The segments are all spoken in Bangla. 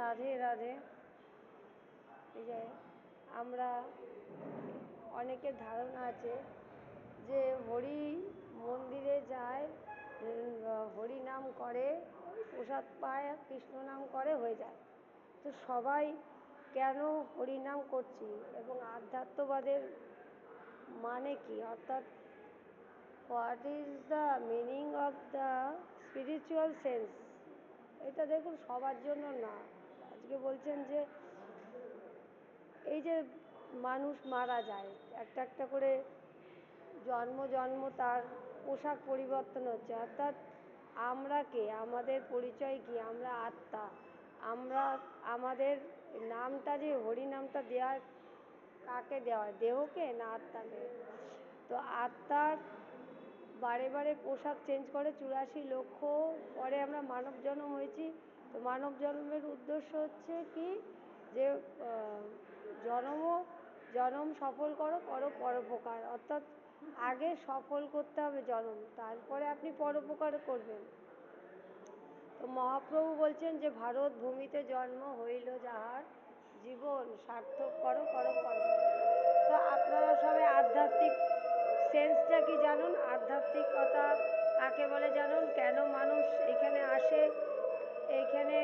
রাধে রাধে। এই যে আমরা অনেকের ধারণা আছে যে হরি মন্দিরে যায়, হরি নাম করে, প্রসাদ পায়, কৃষ্ণ নাম করে, হয়ে যায়। তো সবাই কেন হরি নাম করছি এবং আধ্যাত্মবাদের মানে কি, অর্থাৎ what is the meaning of the spiritual sense, এটা দেখুন সবার জন্য না। আজকে বলছেন যে এই যে মানুষ মারা যায়, একটা একটা করে জন্ম জন্ম তার পোশাক পরিবর্তন হচ্ছে, অর্থাৎ আমরা কে, আমাদের পরিচয় কি, আমরা আত্মা। আমরা আমাদের নামটা যে হরি নামটা দেওয়া কাকে দেওয়া হয়, দেহকে না আত্মাকে? তো আত্মার বারে বারে পোশাক চেঞ্জ করে 84 লক্ষ পরে আমরা মানব জন্ম হয়েছি। তো মানব জন্মের উদ্দেশ্য হচ্ছে কি, যে জনম সফল করো, করো পরোপকার, অর্থাৎ আগে সফল করতে হবে জনম, তারপরে আপনি পরোপকার করবেন। তো মহাপ্রভু বলছেন যে ভারত ভূমিতে জন্ম হইল যাহার, জীবন সার্থক করো, করো করো। তো আপনারা সবাই আধ্যাত্মিক সেন্সটা কি জানুন, আধ্যাত্মিকতা কাকে বলে জানুন, কেন মানুষ এখানে আসে, এইখানে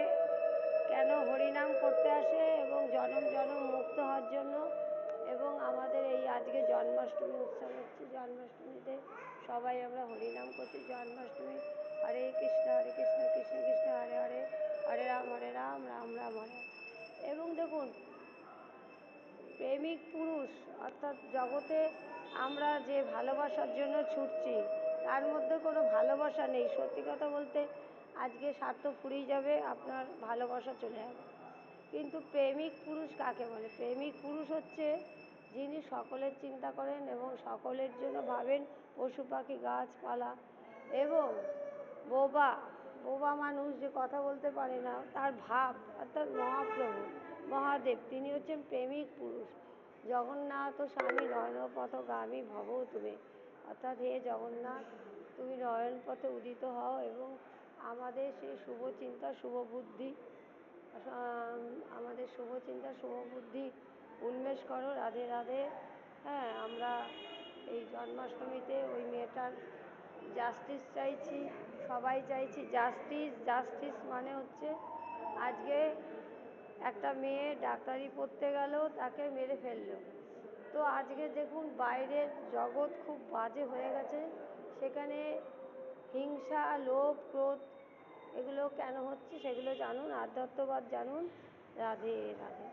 কেন হরিনাম করতে আসে এবং জনম জনম মুক্ত হওয়ার জন্য। এবং আমাদের এই আজকে জন্মাষ্টমী উৎসব হচ্ছে, জন্মাষ্টমীতে সবাই আমরা হরিনাম করছি। জন্মাষ্টমী হরে কৃষ্ণ কৃষ্ণ কৃষ্ণ হরে হরে, হরে রাম রাম রাম হরে। এবং দেখুন প্রেমিক পুরুষ, অর্থাৎ জগতে আমরা যে ভালোবাসার জন্য ছুটছি তার মধ্যে কোনো ভালোবাসা নেই। সত্যি কথা বলতে আজকে স্বার্থ ফুরিয়ে যাবে, আপনার ভালোবাসা চলে যাবে। কিন্তু প্রেমিক পুরুষ কাকে বলে? প্রেমিক পুরুষ হচ্ছে যিনি সকলের চিন্তা করেন এবং সকলের জন্য ভাবেন, পশু পাখি গাছপালা। এবং বোবা বোবা মানুষ যে কথা বলতে পারে না, তার ভাব, অর্থাৎ মহাপ্রভু মহাদেব, তিনি হচ্ছেন প্রেমিক পুরুষ। জগন্নাথ স্বামী নয়নপথগামী ভব তুমি, অর্থাৎ হে জগন্নাথ, তুমি নয়ন পথে উদিত হও এবং আমাদের সেই শুভ চিন্তা শুভ বুদ্ধি, আমাদের শুভ চিন্তা শুভ বুদ্ধি উন্মেষ করো। রাধে রাধে। হ্যাঁ, আমরা এই জন্মাষ্টমীতে ওই মেয়েটার জাস্টিস চাইছি, সবাই চাইছি জাস্টিস। জাস্টিস মানে হচ্ছে আজকে একটা মেয়ে ডাক্তারি পড়তে গেল, তাকে মেরে ফেললো। তো আজকে দেখুন বাইরের জগৎ খুব বাজে হয়ে গেছে, সেখানে হিংসা লোভ ক্রোধ এগুলো কেন হচ্ছে সেগুলো জানুন, আধ্যাত্মবাদ জানুন। রাধে রাধে।